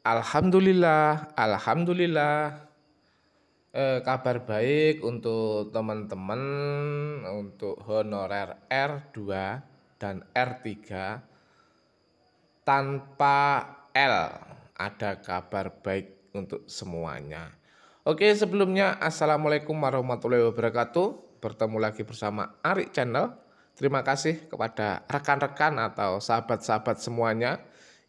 Alhamdulillah. Kabar baik untuk teman-teman untuk honorer R2 dan R3 tanpa L. Ada kabar baik untuk semuanya. Oke, sebelumnya Assalamualaikum warahmatullahi wabarakatuh. Bertemu lagi bersama Arik Channel. Terima kasih kepada rekan-rekan atau sahabat-sahabat semuanya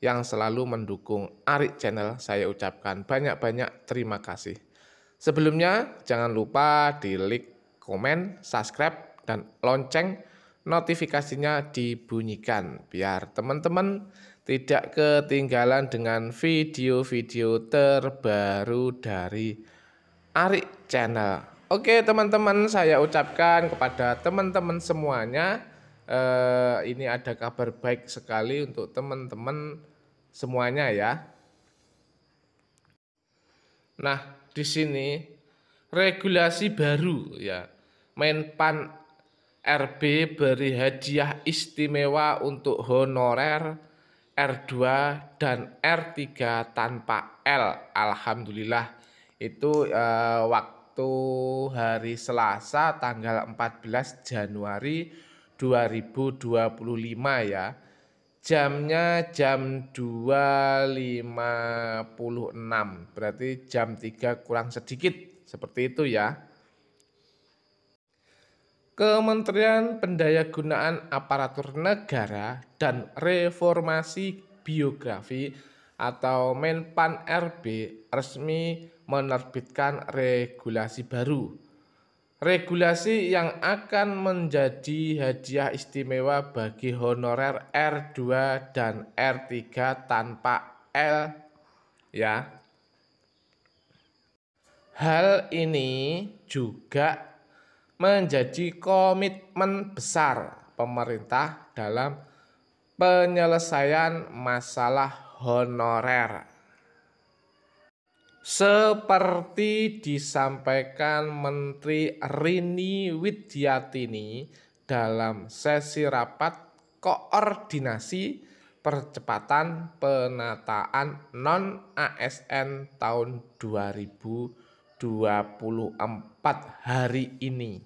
yang selalu mendukung Arik Channel. Saya ucapkan banyak-banyak terima kasih. Sebelumnya jangan lupa di like, komen, subscribe, dan lonceng notifikasinya dibunyikan biar teman-teman tidak ketinggalan dengan video-video terbaru dari Arik Channel. Oke teman-teman, saya ucapkan kepada teman-teman semuanya, ini ada kabar baik sekali untuk teman-teman semuanya ya. Nah, di sini regulasi baru ya. Menpan RB beri hadiah istimewa untuk honorer R2 dan R3 tanpa L. Alhamdulillah. Itu waktu hari Selasa tanggal 14 Januari 2025 ya. Jamnya jam 2.56, berarti jam 3 kurang sedikit, seperti itu ya. Kementerian Pendayagunaan Aparatur Negara dan Reformasi Biografi atau Menpan RB resmi menerbitkan regulasi baru. Regulasi yang akan menjadi hadiah istimewa bagi honorer R2 dan R3 tanpa L ya. Hal ini juga menjadi komitmen besar pemerintah dalam penyelesaian masalah honorer. Seperti disampaikan Menteri Rini Widiatini dalam sesi rapat koordinasi percepatan penataan non-ASN tahun 2024 hari ini.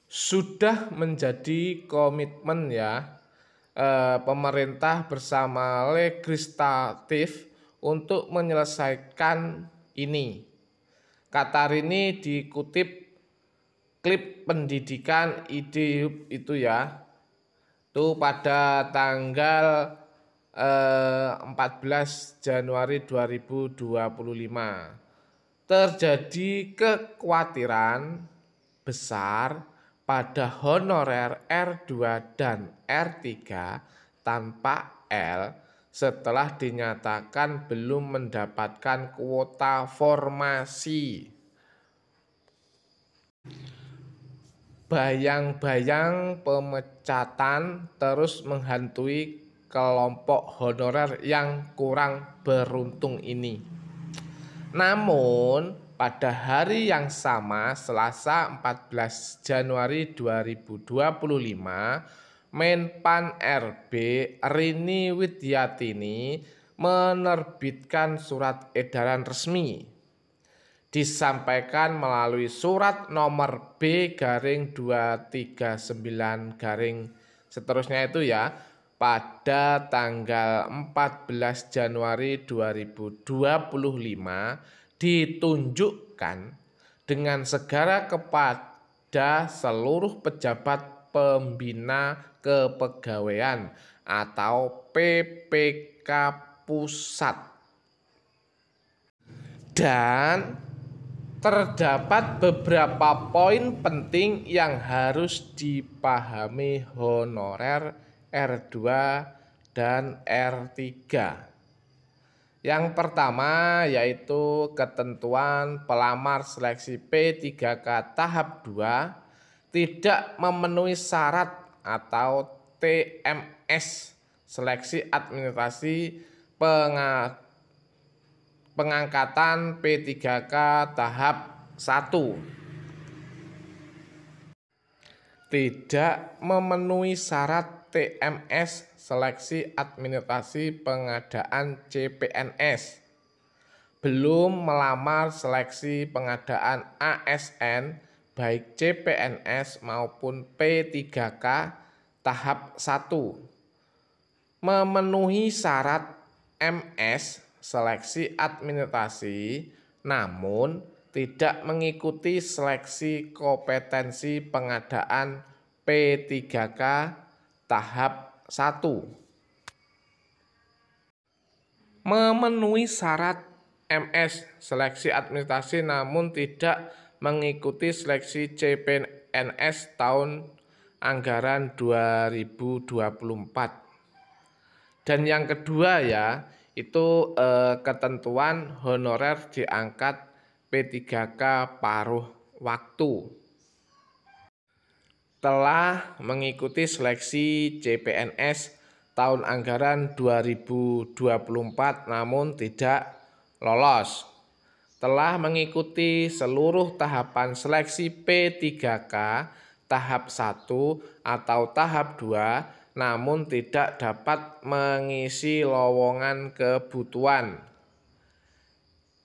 Sudah menjadi komitmen ya pemerintah bersama legislatif untuk menyelesaikan ini. Kata Rini dikutip klip pendidikan IDHUB itu ya. Itu pada tanggal 14 Januari 2025. Terjadi kekhawatiran besar pada honorer R2 dan R3 tanpa L setelah dinyatakan belum mendapatkan kuota formasi. Bayang-bayang pemecatan terus menghantui kelompok honorer yang kurang beruntung ini. Namun, pada hari yang sama, Selasa 14 Januari 2025, Menpan RB Rini Widiatini menerbitkan surat edaran resmi. Disampaikan melalui surat nomor B-239 seterusnya itu ya, pada tanggal 14 Januari 2025 ditunjukkan dengan segera kepada seluruh pejabat pembina kepegawaian atau PPK pusat. Dan terdapat beberapa poin penting yang harus dipahami honorer R2 dan R3. Yang pertama yaitu ketentuan pelamar seleksi P3K tahap 2 tidak memenuhi syarat atau TMS seleksi administrasi pengangkatan P3K tahap 1. Tidak memenuhi syarat TMS seleksi administrasi pengadaan CPNS, belum melamar seleksi pengadaan ASN baik CPNS maupun P3K tahap 1, memenuhi syarat MS seleksi administrasi namun tidak mengikuti seleksi kompetensi pengadaan P3K tahap 1. Memenuhi syarat MS seleksi administrasi namun tidak mengikuti seleksi CPNS tahun anggaran 2024. Dan yang kedua ya, itu ketentuan honorer diangkat P3K paruh waktu. Telah mengikuti seleksi CPNS tahun anggaran 2024 namun tidak lolos. Telah mengikuti seluruh tahapan seleksi P3K tahap 1 atau tahap 2 namun tidak dapat mengisi lowongan kebutuhan.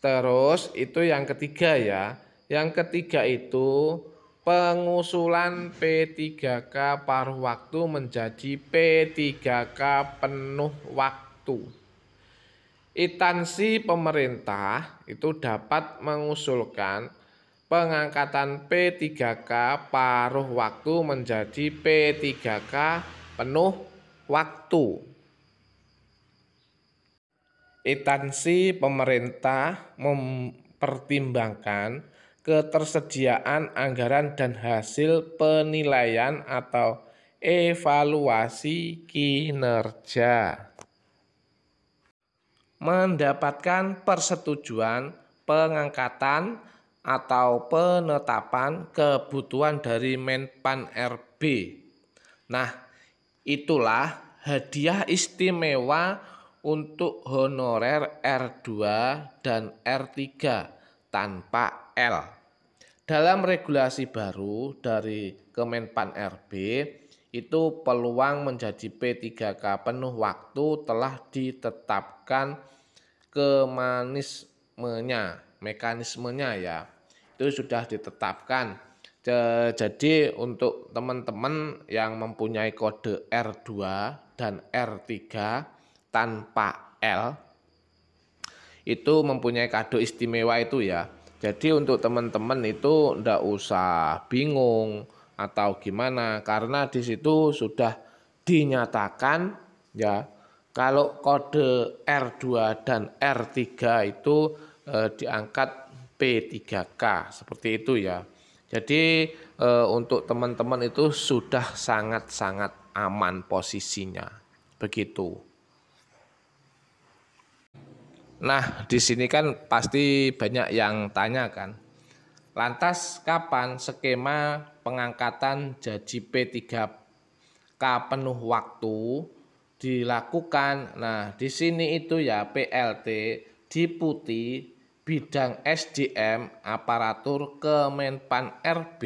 Terus itu yang ketiga ya. Yang ketiga itu pengusulan P3K paruh waktu menjadi P3K penuh waktu. Instansi pemerintah itu dapat mengusulkan pengangkatan P3K paruh waktu menjadi P3K penuh waktu. Instansi pemerintah mempertimbangkan ketersediaan anggaran dan hasil penilaian atau evaluasi kinerja. Mendapatkan persetujuan pengangkatan atau penetapan kebutuhan dari Menpan RB. Nah, itulah hadiah istimewa untuk honorer R2 dan R3 tanpa L. Dalam regulasi baru dari Kemenpan RB, itu peluang menjadi P3K penuh waktu telah ditetapkan mekanismenya ya. Itu sudah ditetapkan. Jadi untuk teman-teman yang mempunyai kode R2 dan R3 tanpa L itu mempunyai kado istimewa itu ya. Jadi untuk teman-teman itu ndak usah bingung atau gimana karena di situ sudah dinyatakan ya kalau kode R2 dan R3 itu diangkat P3K seperti itu ya. Jadi untuk teman-teman itu sudah sangat-sangat aman posisinya. Begitu. Nah, di sini kan pasti banyak yang tanya kan. Lantas kapan skema pengangkatan jadi P3K penuh waktu dilakukan? Nah, di sini itu ya PLT Deputi Bidang SDM Aparatur Kemenpan RB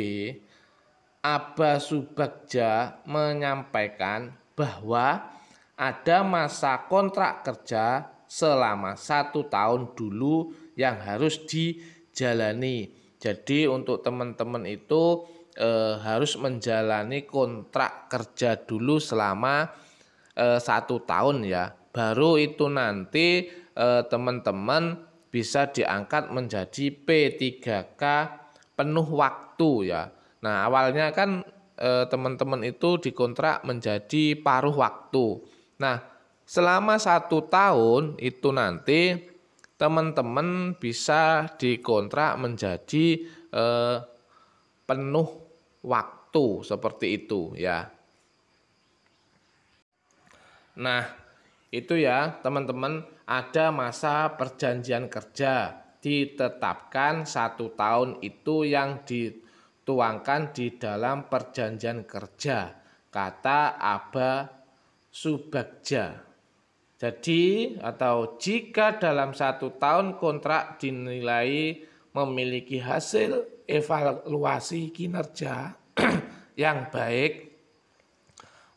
Aba Subagja menyampaikan bahwa ada masa kontrak kerja selama 1 tahun dulu yang harus dijalani. Jadi untuk teman-teman itu harus menjalani kontrak kerja dulu selama 1 tahun ya. Baru itu nanti teman-teman bisa diangkat menjadi P3K penuh waktu ya. Nah awalnya kan teman-teman itu dikontrak menjadi paruh waktu. Nah selama 1 tahun itu nanti teman-teman bisa dikontrak menjadi penuh waktu seperti itu ya. Nah itu ya teman-teman ada masa perjanjian kerja ditetapkan 1 tahun itu yang dituangkan di dalam perjanjian kerja kata Aba Subagja. Jadi atau jika dalam 1 tahun kontrak dinilai memiliki hasil evaluasi kinerja yang baik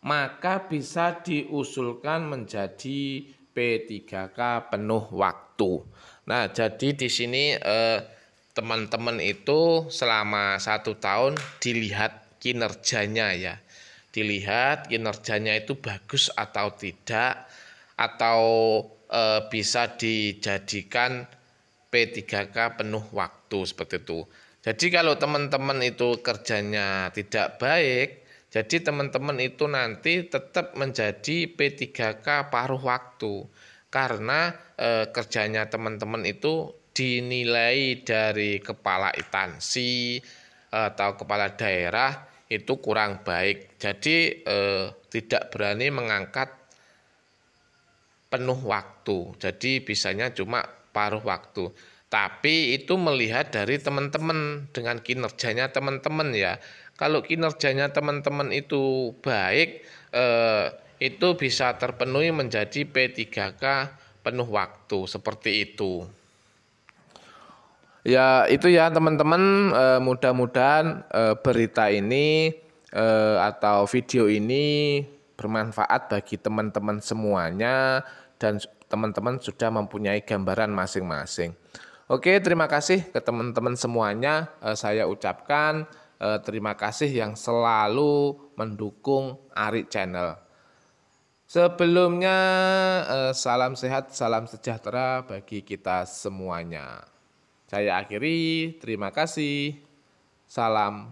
maka bisa diusulkan menjadi P3K penuh waktu. Nah, jadi di sini teman-teman itu selama 1 tahun dilihat kinerjanya ya. Dilihat kinerjanya itu bagus atau tidak, atau bisa dijadikan P3K penuh waktu seperti itu. Jadi kalau teman-teman itu kerjanya tidak baik, jadi teman-teman itu nanti tetap menjadi P3K paruh waktu. Karena kerjanya teman-teman itu dinilai dari kepala instansi atau kepala daerah itu kurang baik. Jadi tidak berani mengangkat penuh waktu. Jadi bisanya cuma paruh waktu. Tapi itu melihat dari teman-teman dengan kinerjanya teman-teman ya. Kalau kinerjanya teman-teman itu baik, itu bisa terpenuhi menjadi P3K penuh waktu seperti itu. Ya itu ya teman-teman, mudah-mudahan berita ini atau video ini bermanfaat bagi teman-teman semuanya dan teman-teman sudah mempunyai gambaran masing-masing. Oke, terima kasih ke teman-teman semuanya. Saya ucapkan terima kasih yang selalu mendukung Arik Channel. Sebelumnya salam sehat, salam sejahtera bagi kita semuanya. Saya akhiri, terima kasih. Salam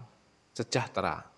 sejahtera.